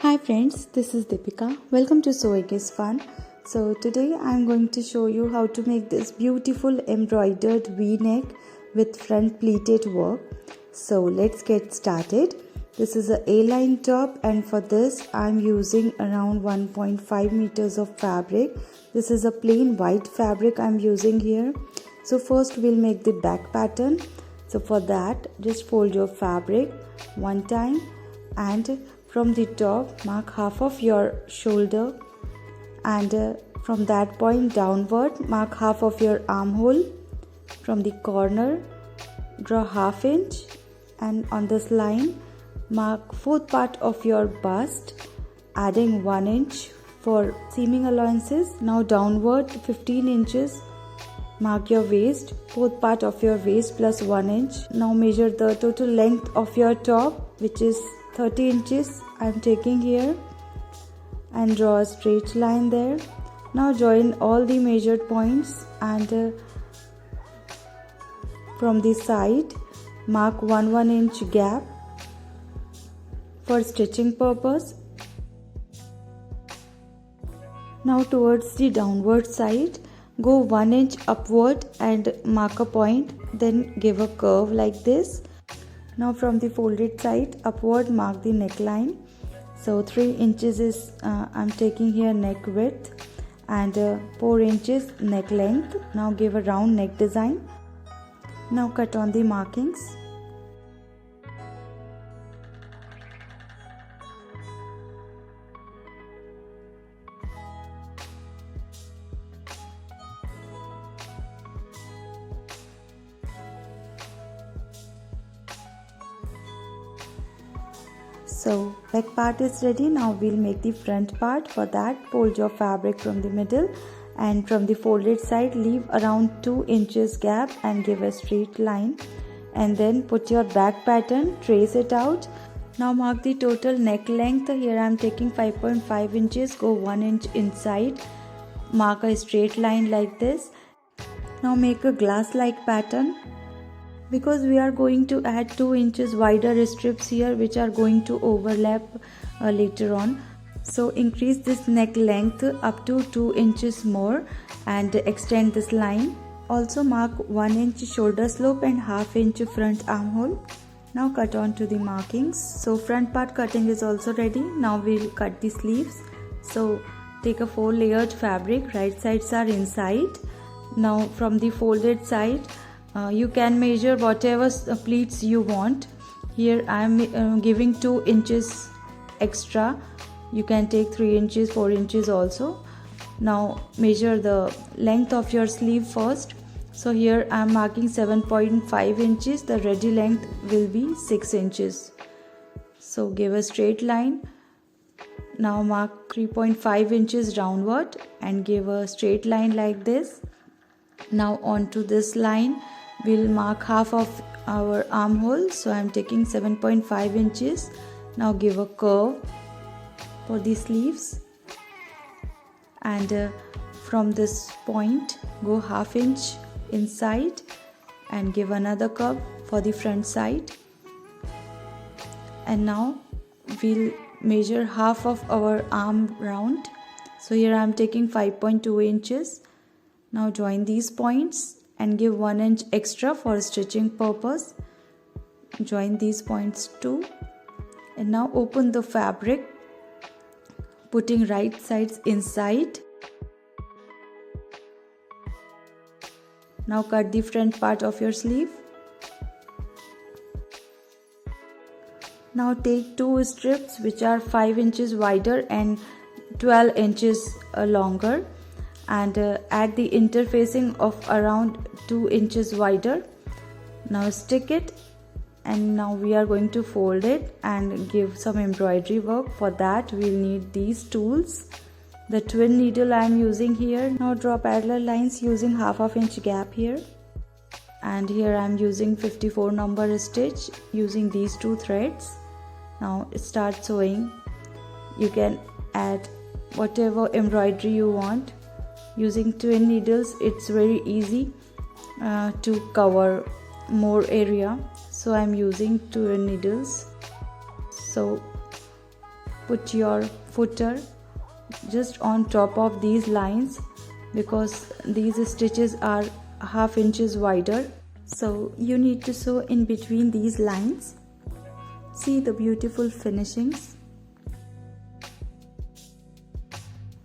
Hi friends, this is Deepika. Welcome to Sewing is Fun. So today I am going to show you how to make this beautiful embroidered V-neck with front pleated work. So let's get started. This is a A-line top, and for this I am using around 1.5 meters of fabric. This is a plain white fabric I am using here. So first we'll make the back pattern. So for that, just fold your fabric one time and from the top mark half of your shoulder, and from that point downward mark half of your armhole. From the corner draw ½ inch, and on this line mark fourth part of your bust, adding 1 inch for seaming allowances. Now downward 15 inches mark your waist, fourth part of your waist plus 1 inch. Now measure the total length of your top, which is 30 inches I am taking here, and draw a straight line there. Now join all the measured points, and from the side mark 1 inch gap for stitching purpose. Now towards the downward side go 1 inch upward and mark a point, then give a curve like this. Now from the folded side upward mark the neckline. So 3 inches is I'm taking here neck width, and 4 inches neck length. Now give a round neck design. Now cut on the markings. So back part is ready. Now we'll make the front part. For that, fold your fabric from the middle, and from the folded side leave around 2 inches gap and give a straight line, and then put your back pattern, trace it out. Now mark the total neck length. Here I am taking 5.5 inches, go 1 inch inside, mark a straight line like this. Now make a glass like pattern, because we are going to add 2 inches wider strips here which are going to overlap later on. So increase this neck length up to 2 inches more and extend this line. Also mark 1 inch shoulder slope and ½ inch front armhole. Now cut on to the markings. So front part cutting is also ready. Now we'll cut the sleeves. So take a 4 layered fabric, right sides are inside. Now from the folded side you can measure whatever pleats you want. Here I am giving 2 inches extra. You can take 3 inches, 4 inches also. Now measure the length of your sleeve first. So here I am marking 7.5 inches. The ready length will be 6 inches. So give a straight line. Now mark 3.5 inches downward and give a straight line like this. Now onto this line we'll mark half of our armhole. So I am taking 7.5 inches. Now give a curve for the sleeves, and from this point go ½ inch inside and give another curve for the front side. And now we'll measure half of our arm round. So here I am taking 5.2 inches. Now join these points and give 1 inch extra for stitching purpose. Join these points too, and now open the fabric, putting right sides inside. Now cut the front part of your sleeve. Now take 2 strips which are 5 inches wider and 12 inches longer, and add the interfacing of around 2 inches wider. Now stick it, and now we are going to fold it and give some embroidery work. For that we'll need these tools. The twin needle I am using here. Now draw parallel lines using ½ inch gap here, and here I am using 54 number stitch using these 2 threads. Now start sewing. You can add whatever embroidery you want. Using twin needles it's very easy to cover more area, so I'm using twin needles. So put your footer just on top of these lines, because these stitches are ½ inches wider, so you need to sew in between these lines. See the beautiful finishings.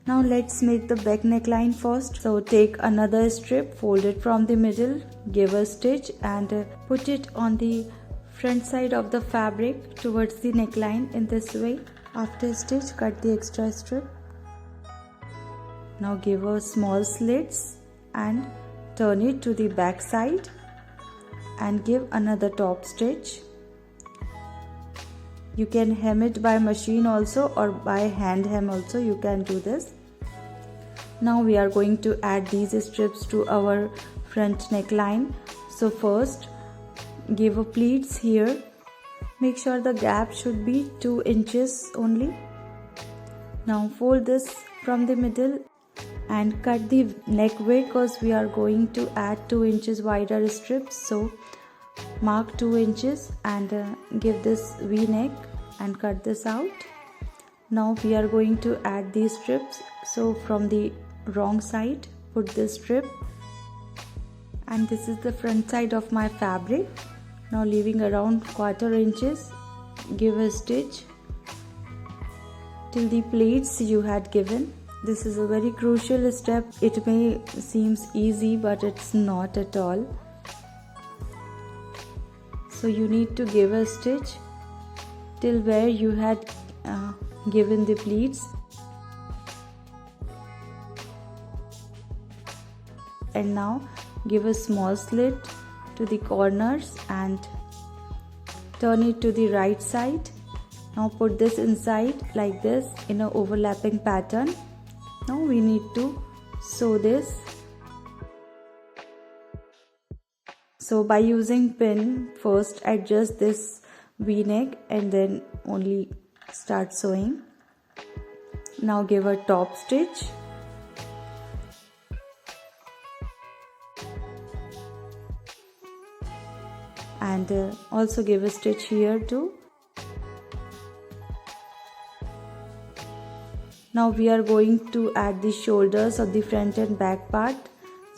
Now let's make the back neckline first. So take another strip, fold it from the middle, give a stitch and put it on the front side of the fabric towards the neckline in this way. After stitch, cut the extra strip. Now give a small slits and turn it to the back side and give another top stitch. You can hem it by machine also, or by hand hem also, you can do this. Now we are going to add these strips to our front neckline. So first give a pleats here. Make sure the gap should be 2 inches only. Now fold this from the middle and cut the neck width, because we are going to add 2 inches wider strips. So mark 2 inches and give this V-neck and cut this out. Now we are going to add these strips. So from the wrong side, put this strip, and this is the front side of my fabric. Now leaving around 1/4 inches, give a stitch till the pleats you had given. This is a very crucial step. It may seems easy, but it's not at all. So you need to give a stitch till where you had given the pleats, and now give a small slit to the corners and turn it to the right side. Now put this inside like this in an overlapping pattern. Now we need to sew this. So by using pin, first adjust this V-neck and then only start sewing. Now give a top stitch. And also give a stitch here too. Now we are going to add the shoulders of the front and back part.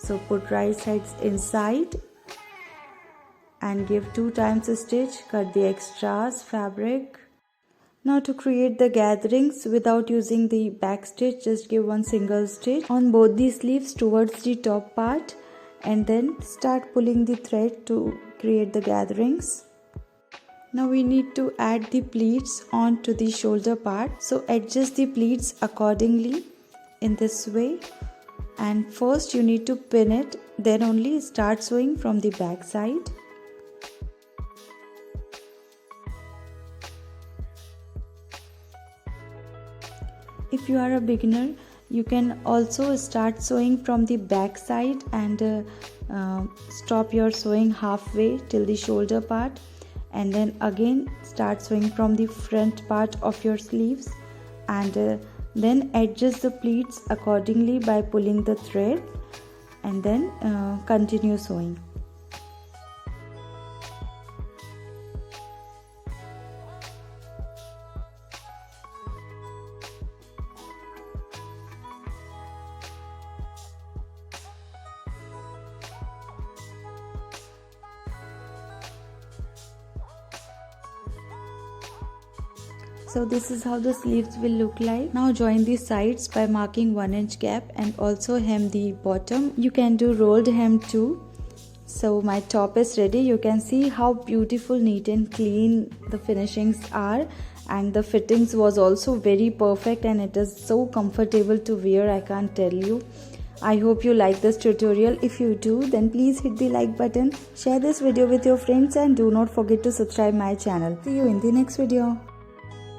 So put right sides inside and give 2 times a stitch. Cut the extras fabric. Now to create the gatherings without using the back stitch, just give 1 single stitch on both the sleeves towards the top part, and then start pulling the thread to create the gatherings. Now we need to add the pleats onto the shoulder part. So adjust the pleats accordingly in this way, and first you need to pin it, then only start sewing from the back side. If you are a beginner, you can also start sewing from the back side and stop your sewing halfway till the shoulder part, and then again start sewing from the front part of your sleeves, and then adjust the pleats accordingly by pulling the thread, and then continue sewing. So this is how the sleeves will look like. Now join the sides by marking 1 inch gap and also hem the bottom. You can do rolled hem too. So my top is ready. You can see how beautiful, neat and clean the finishings are, and the fittings was also very perfect, and it is so comfortable to wear, I can't tell you. I hope you like this tutorial. If you do, then please hit the like button, share this video with your friends, and do not forget to subscribe my channel. See you in the next video.